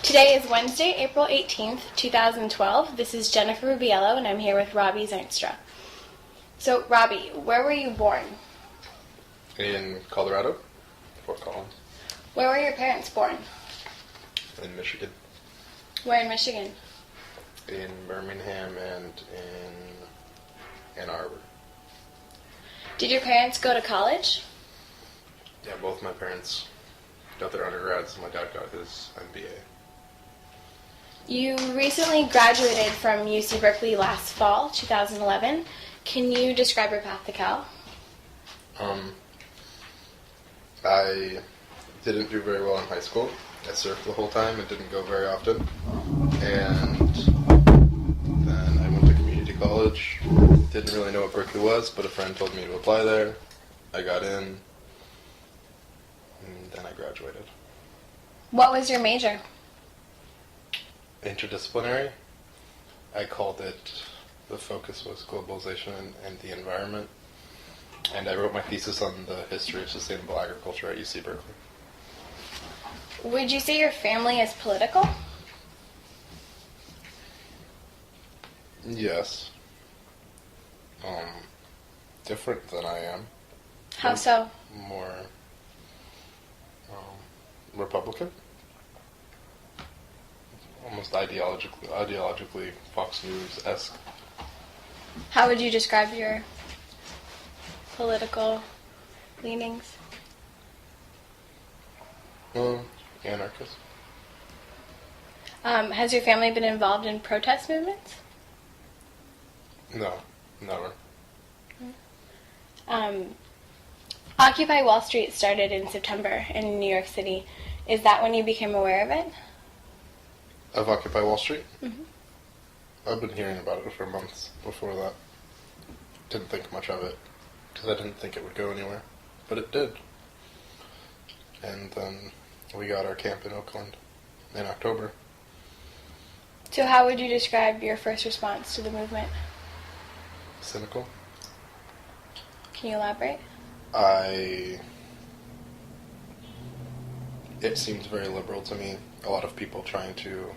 Today is Wednesday, April 18th, 2012. This is Jennifer Rubiello, and I'm here with Robbie Zeinstra. So, Robbie, where were you born? In Colorado, Fort Collins. Where were your parents born? In Michigan. Where in Michigan? In Birmingham and in Ann Arbor. Did your parents go to college? Yeah, both my parents got their undergrads. My dad got his MBA. You recently graduated from UC Berkeley last fall, 2011. Can you describe your path to Cal? I didn't do very well in high school. I surfed the whole time and didn't go very often. And then I went to community college. Didn't really know what Berkeley was, but a friend told me to apply there. I got in, and then I graduated. What was your major? Interdisciplinary. I called it, the focus was globalization and the environment. And I wrote my thesis on the history of sustainable agriculture at UC Berkeley. Would you say your family is political? Yes. Different than I am. How so? More Republican. Almost ideologically Fox News-esque. How would you describe your political leanings? Anarchist. Has your family been involved in protest movements? No, never. Occupy Wall Street started in September in New York City. Is that when you became aware of it? Of Occupy Wall Street? Mm-hmm. I've been hearing about it for months before that. Didn't think much of it, because I didn't think it would go anywhere. But it did. And then we got our camp in Oakland in October. So how would you describe your first response to the movement? Cynical. Can you elaborate? It seems very liberal to me. A lot of people trying to,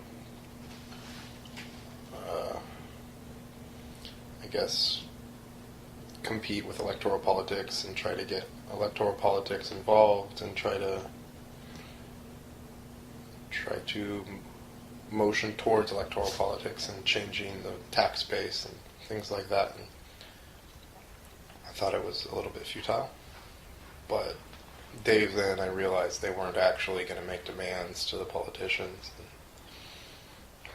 I guess, compete with electoral politics and try to get electoral politics involved and try to motion towards electoral politics and changing the tax base and things like that. And I thought it was a little bit futile, but days in I realized they weren't actually going to make demands to the politicians.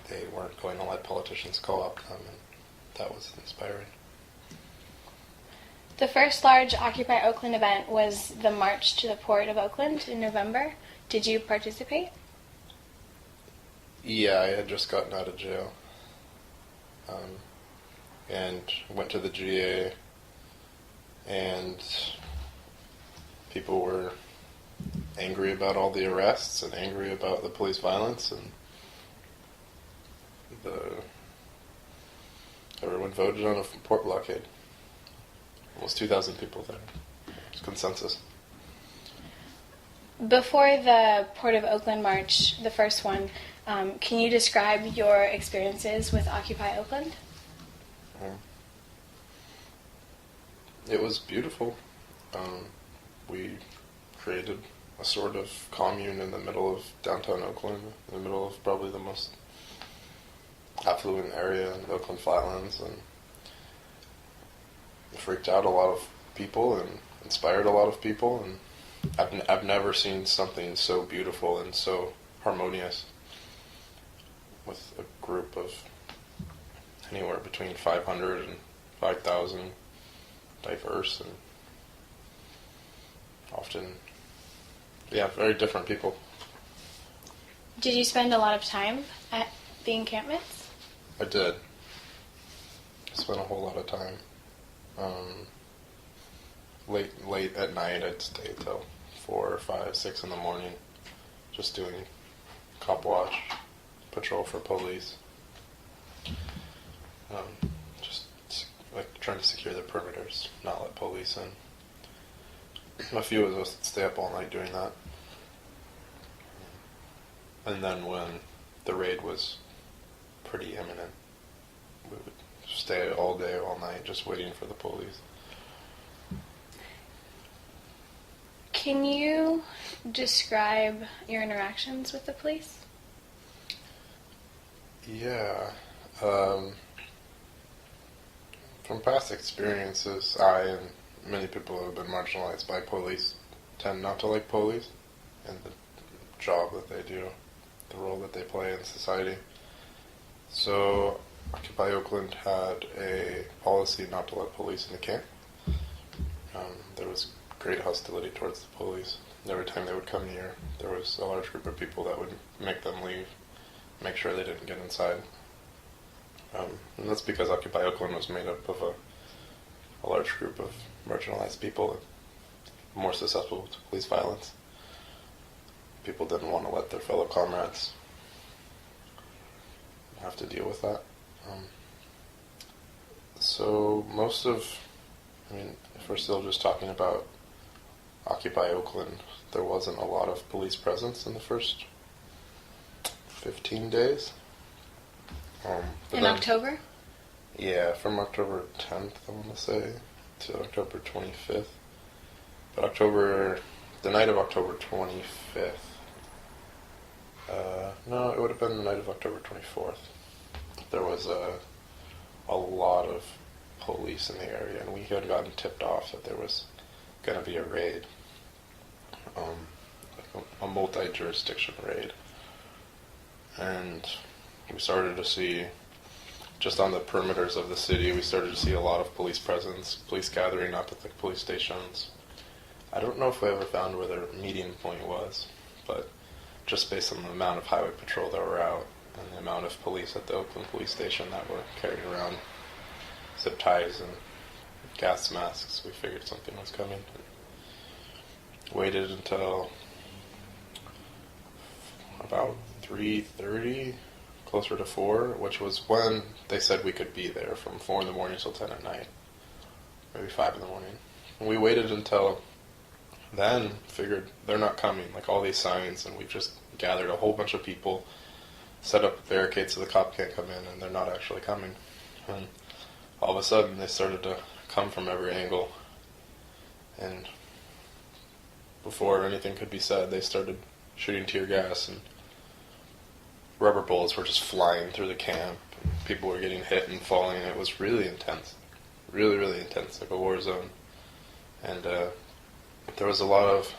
They weren't going to let politicians co-opt them, and that was inspiring. The first large Occupy Oakland event was the March to the Port of Oakland in November. Did you participate? Yeah, I had just gotten out of jail, and went to the GA, and people were angry about all the arrests and angry about the police violence, and everyone voted on a port blockade. Almost 2,000 people there. It was consensus. Before the Port of Oakland March, the first one, can you describe your experiences with Occupy Oakland? It was beautiful. We created a sort of commune in the middle of downtown Oakland, in the middle of probably the most affluent area in the Oakland Flatlands, and it freaked out a lot of people and inspired a lot of people, and I've never seen something so beautiful and so harmonious with a group of anywhere between 500 and 5,000, diverse and often, very different people. Did you spend a lot of time at the encampments? I did. I spent a whole lot of time. Late at night, I'd stay till 4, 5, 6 in the morning, just doing cop watch, patrol for police. Just like trying to secure the perimeters, not let police in. A few of us would stay up all night doing that. And then when the raid was pretty imminent. We would stay all day, all night, just waiting for the police. Can you describe your interactions with the police? Yeah. From past experiences, I and many people who have been marginalized by police tend not to like police and the job that they do, the role that they play in society. So, Occupy Oakland had a policy not to let police in the camp. There was great hostility towards the police. Every time they would come near, there was a large group of people that would make them leave, make sure they didn't get inside. And that's because Occupy Oakland was made up of a large group of marginalized people, more susceptible to police violence. People didn't want to let their fellow comrades have to deal with that. So if we're still just talking about Occupy Oakland, there wasn't a lot of police presence in the first 15 days. In October? Yeah, from October 10th, I want to say, to October 25th. But the night of October 25th, no, it would have been the night of October 24th. There was a lot of police in the area, and we had gotten tipped off that there was going to be a raid, like a multi-jurisdiction raid. And we started to see, just on the perimeters of the city, we started to see a lot of police presence, police gathering up at the police stations. I don't know if we ever found where their meeting point was, but just based on the amount of highway patrol that were out and the amount of police at the Oakland police station that were carrying around zip ties and gas masks, we figured something was coming. Waited until about 3:30, closer to 4, which was when they said we could be there from 4 in the morning till 10 at night, maybe 5 in the morning. And we waited until then, figured they're not coming, like all these signs, and we've just gathered a whole bunch of people, set up barricades so the cop can't come in, and they're not actually coming. And all of a sudden, they started to come from every angle, and before anything could be said, they started shooting tear gas, and rubber bullets were just flying through the camp. People were getting hit and falling. It was really intense. Really, really intense, like a war zone. And there was a lot of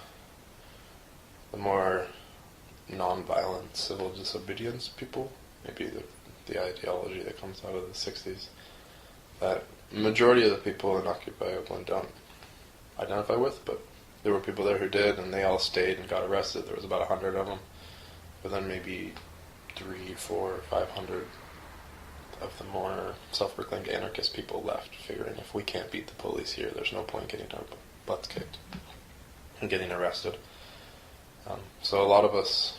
the more non-violent civil disobedience people, maybe the ideology that comes out of the 60s, that majority of the people in Occupy Oakland don't identify with, but there were people there who did, and they all stayed and got arrested. There was about 100 of them, but then maybe 300, 400, 500 of the more self-proclaimed anarchist people left, figuring if we can't beat the police here, there's no point getting our butts kicked and getting arrested. So a lot of us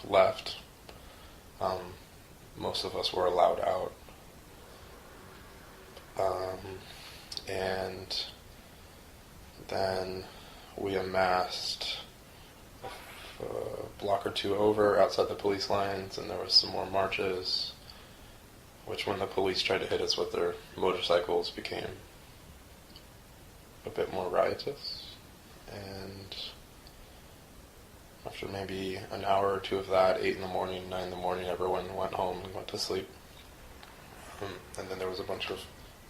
left. Most of us were allowed out. And then we amassed a block or two over outside the police lines, and there was some more marches, which when the police tried to hit us with their motorcycles became a bit more riotous. And after maybe an hour or two of that, 8 in the morning, 9 in the morning, everyone went home and went to sleep. And then there was a bunch of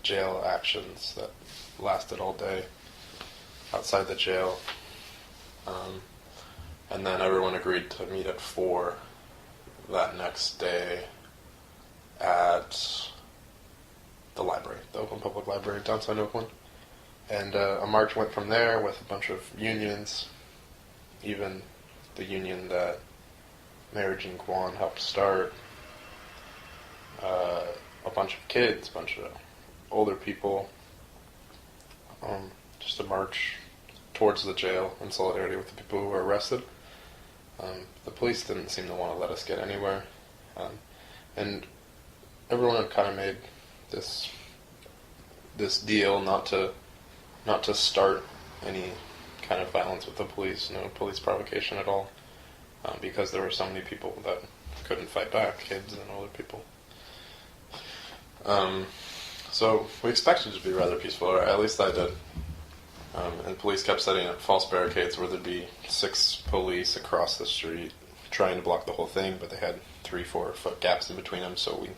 jail actions that lasted all day outside the jail. And then everyone agreed to meet at 4 that next day at the library, the Oakland Public Library, downtown Oakland. And a march went from there with a bunch of unions, even the union that Mayor Jean Kwan helped start, a bunch of kids, a bunch of older people, just a march towards the jail in solidarity with the people who were arrested. The police didn't seem to want to let us get anywhere, and everyone had kind of made this deal not to start any kind of violence with the police, no police provocation at all, because there were so many people that couldn't fight back, kids and older people. So we expected it to be rather peaceful, or at least I did. And police kept setting up false barricades where there'd be 6 police across the street trying to block the whole thing, but they had 3-4 foot gaps in between them, so we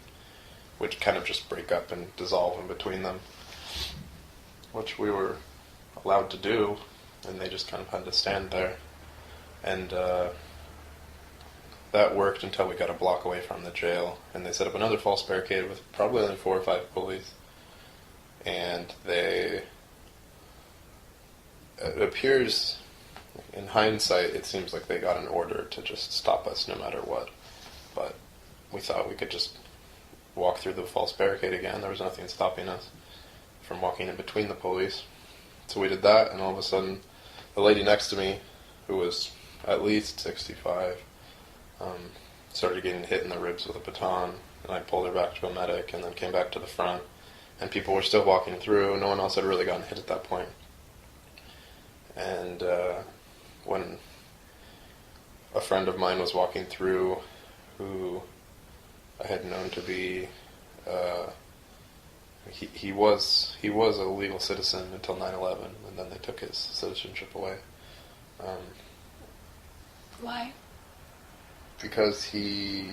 would kind of just break up and dissolve in between them, which we were allowed to do, and they just kind of had to stand there. And that worked until we got a block away from the jail, and they set up another false barricade with probably only 4 or 5 police. And it appears, in hindsight, it seems like they got an order to just stop us no matter what. But we thought we could just walk through the false barricade again. There was nothing stopping us from walking in between the police. So we did that, and all of a sudden, the lady next to me, who was at least 65, started getting hit in the ribs with a baton, and I pulled her back to a medic, and then came back to the front, and people were still walking through. No one else had really gotten hit at that point. And when a friend of mine was walking through, who I had known to be, he was a legal citizen until 9/11, and then they took his citizenship away. Why? Because he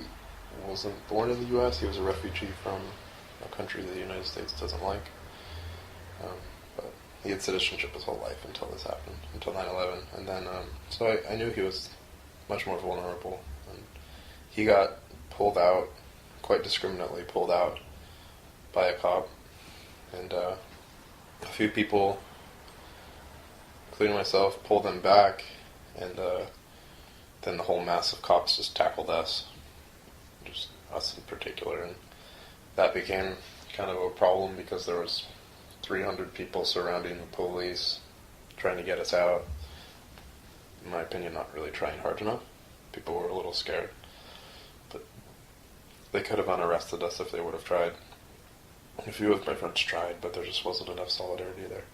wasn't born in the U.S., he was a refugee from a country that the United States doesn't like. But he had citizenship his whole life until this happened, until 9/11. And then, so I knew he was much more vulnerable. And he got pulled out, quite discriminately pulled out, by a cop. And a few people, including myself, pulled him back, and then the whole mass of cops just tackled us, just us in particular, and that became kind of a problem because there was 300 people surrounding the police trying to get us out. In my opinion, not really trying hard enough. People were a little scared, but they could have unarrested us if they would have tried. A few of my friends tried, but there just wasn't enough solidarity there.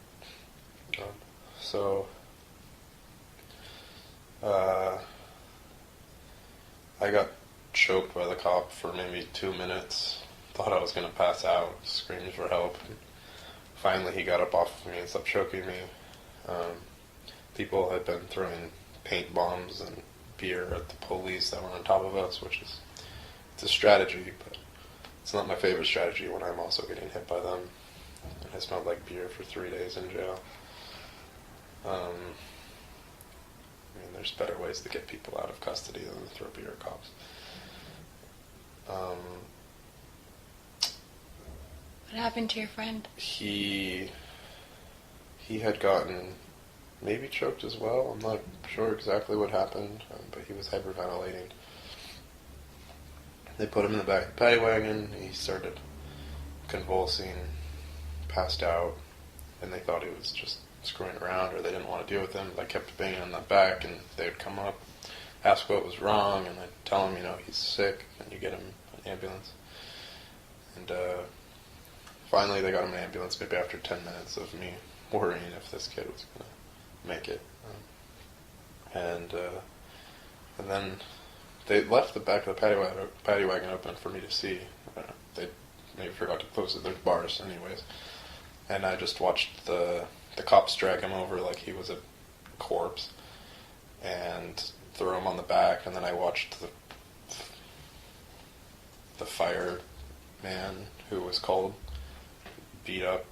I got choked by the cop for maybe 2 minutes. Thought I was going to pass out, screamed for help. Finally, he got up off of me and stopped choking me. People had been throwing paint bombs and beer at the police that were on top of us, which is it's a strategy, but it's not my favorite strategy when I'm also getting hit by them. I smelled like beer for 3 days in jail. There's better ways to get people out of custody than to throw beer at cops. What happened to your friend? He had gotten maybe choked as well. I'm not sure exactly what happened, but he was hyperventilating. They put him in the back of the paddy wagon. He started convulsing, passed out, and they thought he was just screwing around, or they didn't want to deal with him. I kept banging on the back, and they would come up, ask what was wrong, and I'd tell him, he's sick, and you get him an ambulance. And finally they got him an ambulance, maybe after 10 minutes of me worrying if this kid was going to make it. And then they left the back of the paddy wagon open for me to see. They maybe forgot to close it. There's bars anyways. And I just watched the cops drag him over like he was a corpse and throw him on the back, and then I watched the fireman who was called beat up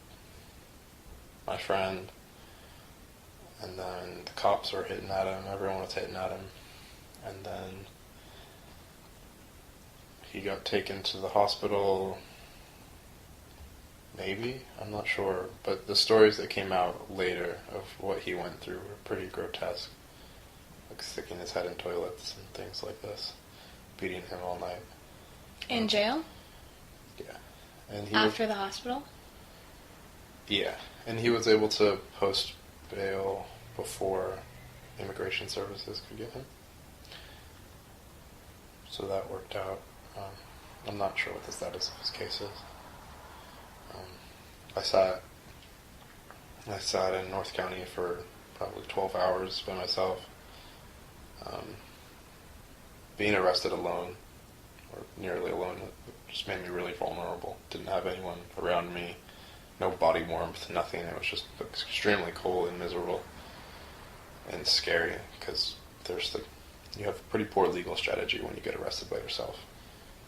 my friend, and then the cops were hitting at him, everyone was hitting at him, and then he got taken to the hospital. Maybe, I'm not sure, but the stories that came out later of what he went through were pretty grotesque, like sticking his head in toilets and things like this, beating him all night. In jail? Yeah. And After the hospital? Yeah, and he was able to post bail before immigration services could get him. So that worked out. I'm not sure what the status of his case is. I sat in North County for probably 12 hours by myself. Being arrested alone nearly alone. It just made me really vulnerable. Didn't have anyone around me, no body warmth, nothing. It was just extremely cold and miserable and scary because you have a pretty poor legal strategy when you get arrested by yourself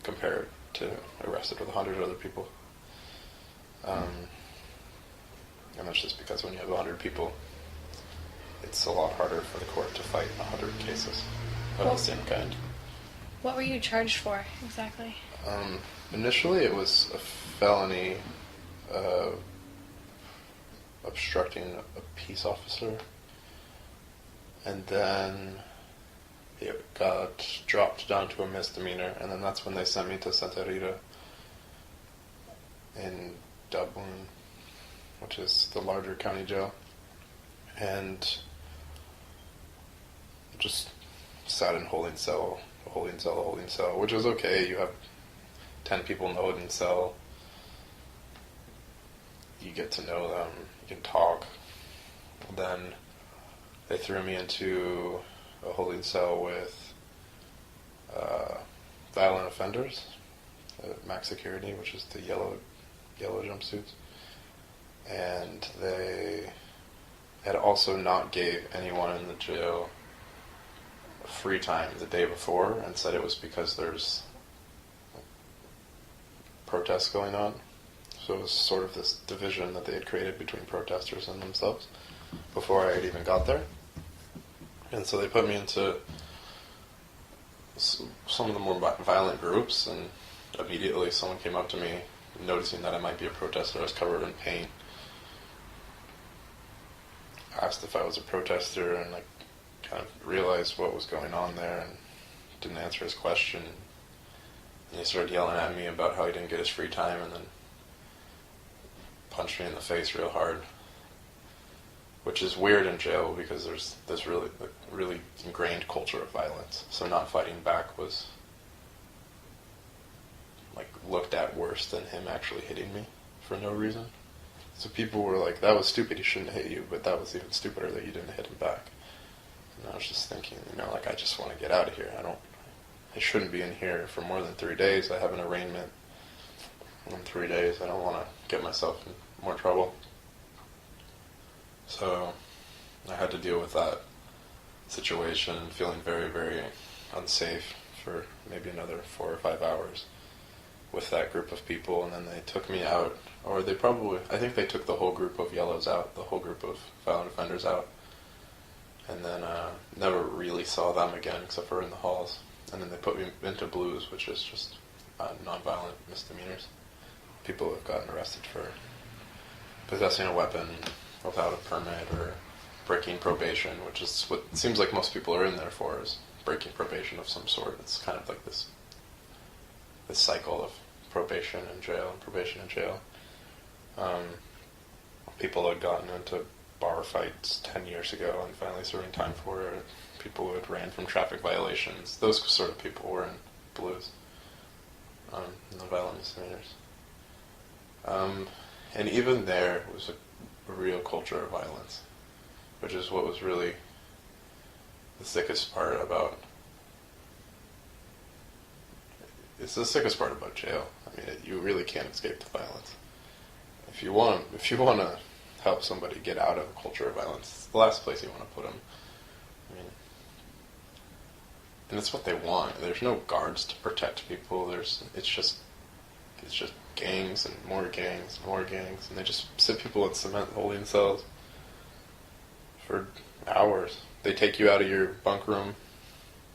compared to arrested with 100 other people. And that's just because when you have 100 people, it's a lot harder for the court to fight 100 cases of the same kind. What were you charged for exactly? Initially, it was a felony obstructing a peace officer, and then it got dropped down to a misdemeanor, and then that's when they sent me to Santa Rita in Dublin, which is the larger county jail, and just sat in holding cell, which is okay. You have 10 people in the holding cell. You get to know them. You can talk. Then they threw me into a holding cell with violent offenders, max security, which is the yellow jumpsuits, and they had also not gave anyone in the jail free time the day before, and said it was because there's protests going on. So it was sort of this division that they had created between protesters and themselves before I had even got there. And so they put me into some of the more violent groups, and immediately someone came up to me, noticing that I might be a protester. I was covered in paint. Asked if I was a protester, and I kind of realized what was going on there and didn't answer his question. And he started yelling at me about how he didn't get his free time, and then punched me in the face real hard. Which is weird in jail because there's this really ingrained culture of violence. So not fighting back was like looked at worse than him actually hitting me for no reason. So people were like, "That was stupid, he shouldn't hit you," but that was even stupider that you didn't hit him back. And I was just thinking, like, I just want to get out of here. I shouldn't be in here for more than 3 days. I have an arraignment in 3 days. I don't want to get myself in more trouble. So I had to deal with that situation, feeling very, very unsafe for maybe another 4 or 5 hours with that group of people. And then they took me out, or I think they took the whole group of yellows out, the whole group of violent offenders out. And then never really saw them again except for in the halls. And then they put me into blues, which is just nonviolent misdemeanors. People have gotten arrested for possessing a weapon without a permit, or breaking probation, which is what it seems like most people are in there for, is breaking probation of some sort. It's kind of like this cycle of probation and jail. People had gotten into bar fights 10 years ago and finally serving time for it. People who had ran from traffic violations. Those sort of people were in blues. The violent misdemeanors. And even there was a real culture of violence, which is what was really the sickest part about. It's the sickest part about jail. I mean, you really can't escape the violence. If you want to help somebody get out of a culture of violence, it's the last place you want to put them. I mean, and it's what they want. There's no guards to protect people. It's just gangs and more gangs and more gangs, and they just sit people in cement holding cells for hours. They take you out of your bunk room,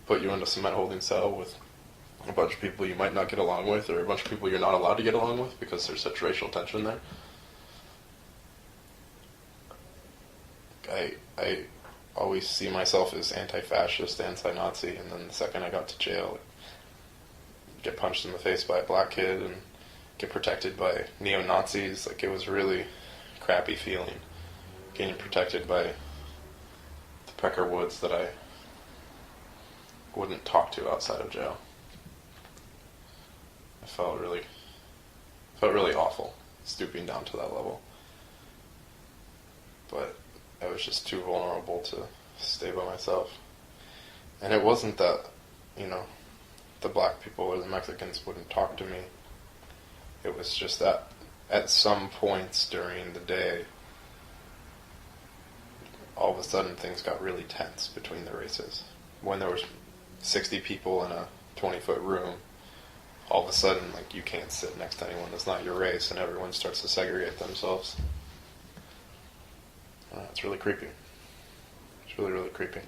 put you into a cement holding cell with a bunch of people you might not get along with, or a bunch of people you're not allowed to get along with because there's such racial tension there. I always see myself as anti-fascist, anti-Nazi, and then the second I got to jail, get punched in the face by a black kid and get protected by neo-Nazis. Like, it was really crappy feeling getting protected by the Pecker Woods that I wouldn't talk to outside of jail. I felt really awful stooping down to that level. But I was just too vulnerable to stay by myself. And it wasn't that, the black people or the Mexicans wouldn't talk to me. It was just that at some points during the day, all of a sudden things got really tense between the races. When there was 60 people in a 20-foot room, all of a sudden, like, you can't sit next to anyone that's not your race, and everyone starts to segregate themselves. It's really creepy. It's really, really creepy.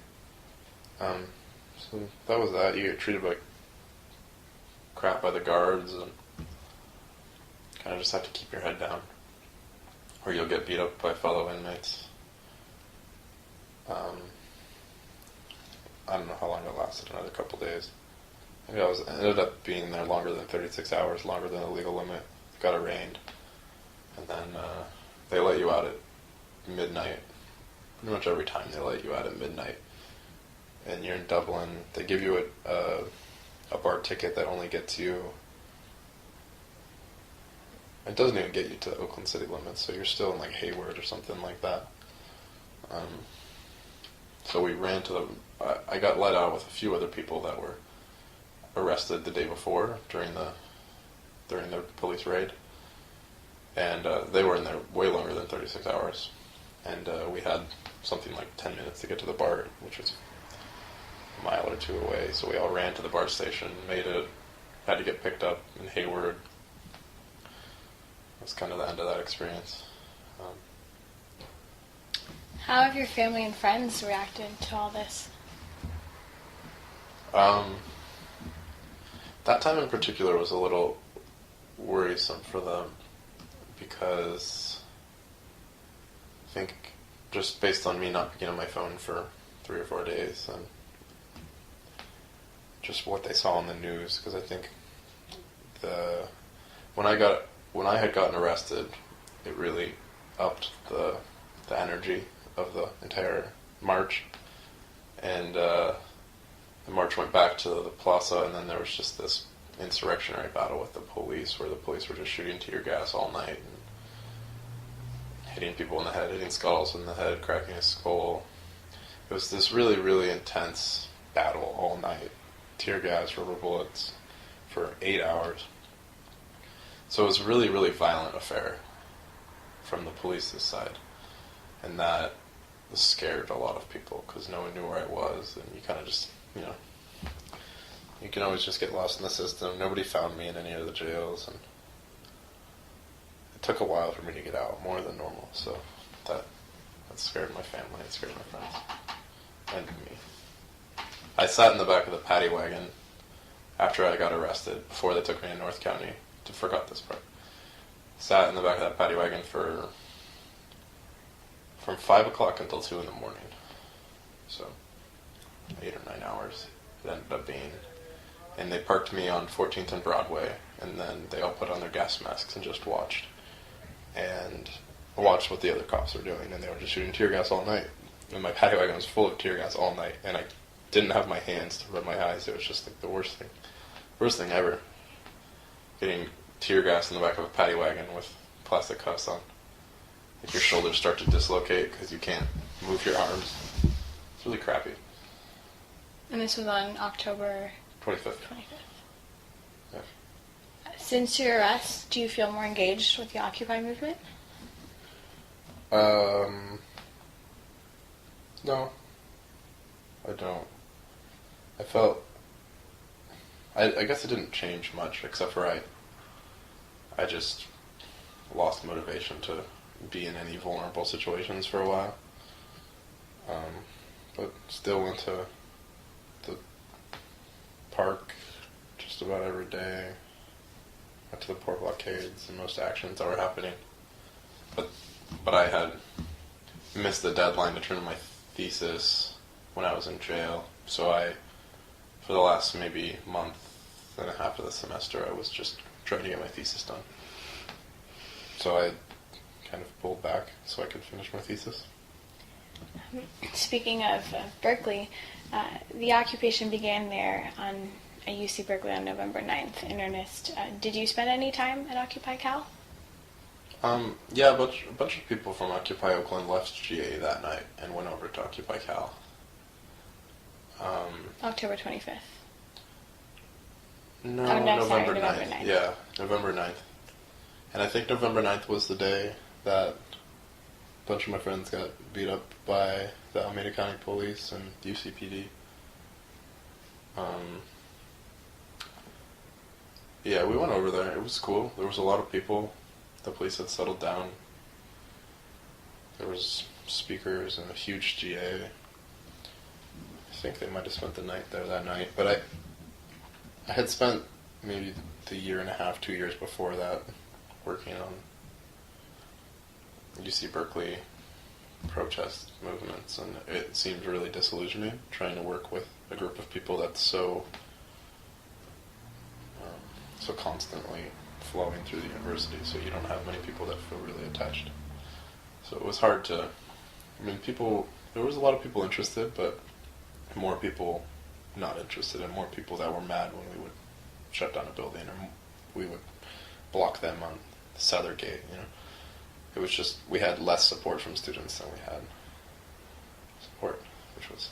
So that was that. You get treated like crap by the guards, and kind of just have to keep your head down, or you'll get beat up by fellow inmates. I don't know how long it lasted, another couple days. Maybe I ended up being there longer than 36 hours, longer than the legal limit. Got arraigned. And then they let you out at midnight. Pretty much every time they let you out at midnight. And you're in Dublin. They give you a bar ticket that only gets you... It doesn't even get you to the Oakland city limits, so you're still in like Hayward or something like that. So we ran to the... I got let out with a few other people that were arrested the day before during the police raid, and they were in there way longer than 36 hours, and we had something like 10 minutes to get to the bar, which was a mile or two away. So we all ran to the bar station, made it, had to get picked up in Hayward. That's kind of the end of that experience. How have your family and friends reacted to all this? That time in particular was a little worrisome for them, because I think just based on me not picking up my phone for 3 or 4 days, and just what they saw on the news, because I think when I had gotten arrested, it really upped the energy of the entire march, and the march went back to the plaza, and then there was just this insurrectionary battle with the police, where the police were just shooting tear gas all night and hitting people in the head, hitting skulls in the head, cracking a skull. It was this really, really intense battle all night. Tear gas, rubber bullets for 8 hours. So it was a really, really violent affair from the police's side, and that scared a lot of people because no one knew where I was, and you kind of just, you can always just get lost in the system. Nobody found me in any of the jails, and it took a while for me to get out, more than normal. So that scared my family, it scared my friends, and me. I sat in the back of the paddy wagon after I got arrested, before they took me to North County. I forgot this part. Sat in the back of that paddy wagon from 5 o'clock until 2 in the morning. So 8 or 9 hours it ended up being. And they parked me on 14th and Broadway, and then they all put on their gas masks and just watched. And I watched what the other cops were doing, and they were just shooting tear gas all night. And my paddy wagon was full of tear gas all night, and I didn't have my hands to rub my eyes. It was just like the worst thing ever. Getting tear gas in the back of a paddy wagon with plastic cuffs on. Like your shoulders start to dislocate because you can't move your arms. It's really crappy. And this was on October 25th. Yeah. Since your arrest, do you feel more engaged with the Occupy movement? No. I don't. I felt... I guess it didn't change much, except for I just lost motivation to be in any vulnerable situations for a while. But still went to the park just about every day. Went to the port blockades and most actions that were happening. But I had missed the deadline to turn in my thesis when I was in jail. So for the last maybe month and a half of the semester, I was just trying to get my thesis done. So I kind of pulled back so I could finish my thesis. Speaking of Berkeley, the occupation began there at UC Berkeley on November 9th in earnest. Did you spend any time at Occupy Cal? Yeah, a bunch of people from Occupy Oakland left GA that night and went over to Occupy Cal. October 25th. No, Oh, no, sorry, November November 9th. 9th. Yeah, November 9th. And I think November 9th was the day that a bunch of my friends got beat up by the Alameda County Police and UCPD. Yeah, we went over there. It was cool. There was a lot of people. The police had settled down. There was speakers and a huge GA. I think they might have spent the night there that night. But I had spent maybe the year and a half, 2 years before that working on UC Berkeley protest movements, and it seemed really disillusioning trying to work with a group of people that's so constantly flowing through the university, so you don't have many people that feel really attached. So it was hard to, there was a lot of people interested, but more people not interested, and more people that were mad when we would shut down a building or we would block them on the Souther Gate, It was just, we had less support from students than we had support, which was...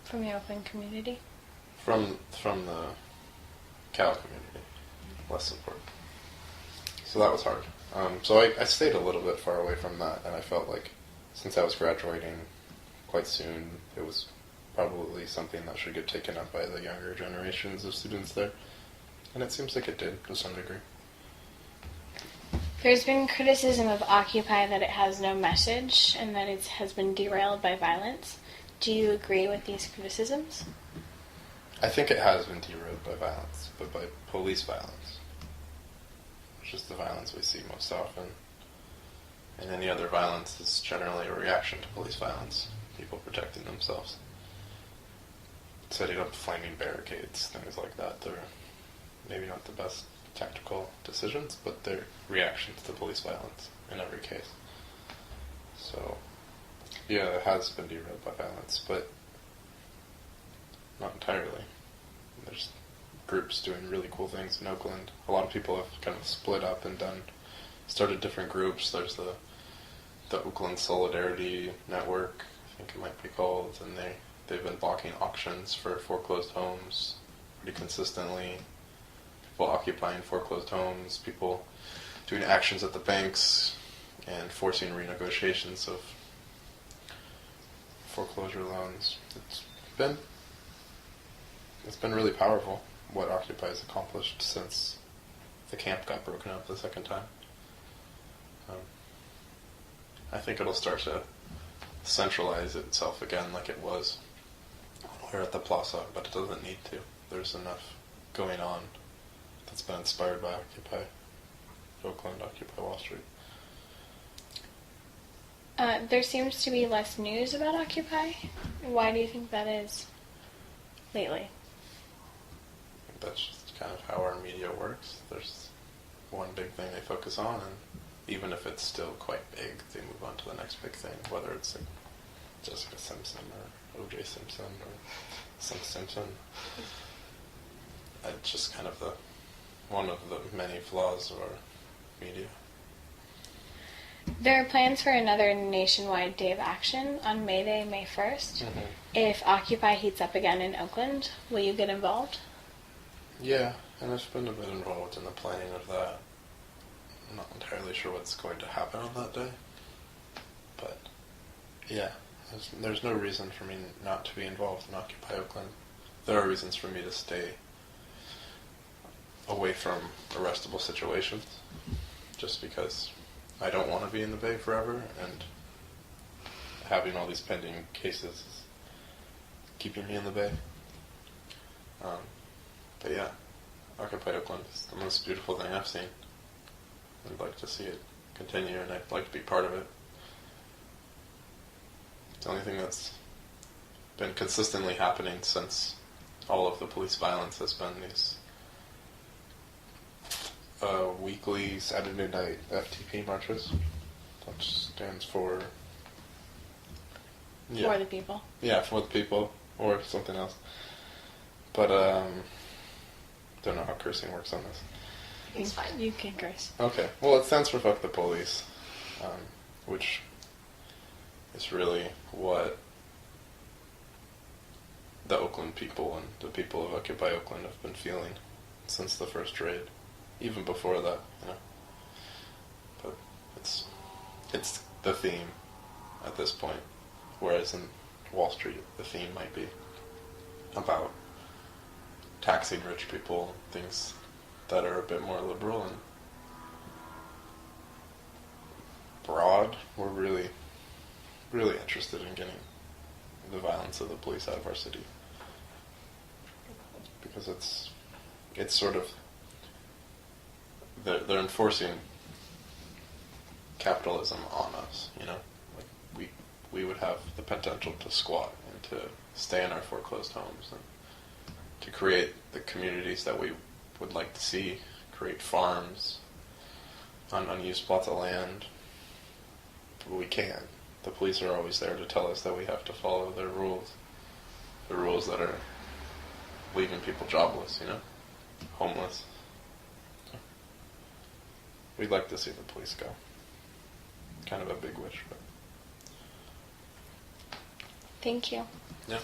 From the Oakland community? From the Cal community. Less support. So that was hard. So I stayed a little bit far away from that, and I felt like since I was graduating quite soon, it was probably something that should get taken up by the younger generations of students there. And it seems like it did, to some degree. There's been criticism of Occupy that it has no message and that it has been derailed by violence. Do you agree with these criticisms? I think it has been derailed by violence, but by police violence. Which is the violence we see most often. And any other violence is generally a reaction to police violence. People protecting themselves. Setting up flaming barricades, things like that. They're maybe not the best tactical decisions, but they're reactions to police violence in every case. So, yeah, it has been derailed by violence, but not entirely. There's groups doing really cool things in Oakland. A lot of people have kind of split up and started different groups. There's the Oakland Solidarity Network, I think it might be called, and they've been blocking auctions for foreclosed homes pretty consistently. People occupying foreclosed homes, people doing actions at the banks and forcing renegotiations of foreclosure loans. It's been really powerful what Occupy has accomplished since the camp got broken up the second time. I think it'll start to centralize itself again like it was when we were at the Plaza, but it doesn't need to. There's enough going on that's been inspired by Occupy Oakland, Occupy Wall Street. There seems to be less news about Occupy. Why do you think that is lately? That's just kind of how our media works. There's one big thing they focus on, and even if it's still quite big, they move on to the next big thing, whether it's like Jessica Simpson or O.J. Simpson or some Simpson. It's just kind of one of the many flaws of our media. There are plans for another nationwide day of action on May Day, May 1st. Mm-hmm. If Occupy heats up again in Oakland, will you get involved? Yeah, and I've been a bit involved in the planning of that. I'm not entirely sure what's going to happen on that day. But, yeah, there's no reason for me not to be involved in Occupy Oakland. There are reasons for me to stay away from arrestable situations, just because I don't want to be in the Bay forever, and having all these pending cases is keeping me in the Bay. But yeah, Occupy Oakland is the most beautiful thing I've seen. I'd like to see it continue, and I'd like to be part of it. The only thing that's been consistently happening since all of the police violence has been these weekly Saturday night FTP marches, which stands for... For the people. Yeah, for the people, or something else. But, don't know how cursing works on this. It's fine. You can curse. Okay. Well, it stands for Fuck the Police, which is really what the Oakland people and the people of Occupy Oakland have been feeling since the first raid, even before that, you know. But it's the theme at this point, whereas in Wall Street, the theme might be about taxing rich people, things that are a bit more liberal and broad. We're really, really interested in getting the violence of the police out of our city, because it's sort of they're enforcing capitalism on us, you know. Like we would have the potential to squat and to stay in our foreclosed homes and to create the communities that we would like to see, create farms on unused plots of land. But we can't. The police are always there to tell us that we have to follow their rules. The rules that are leaving people jobless, you know, homeless. We'd like to see the police go. Kind of a big wish, but... Thank you. Yeah.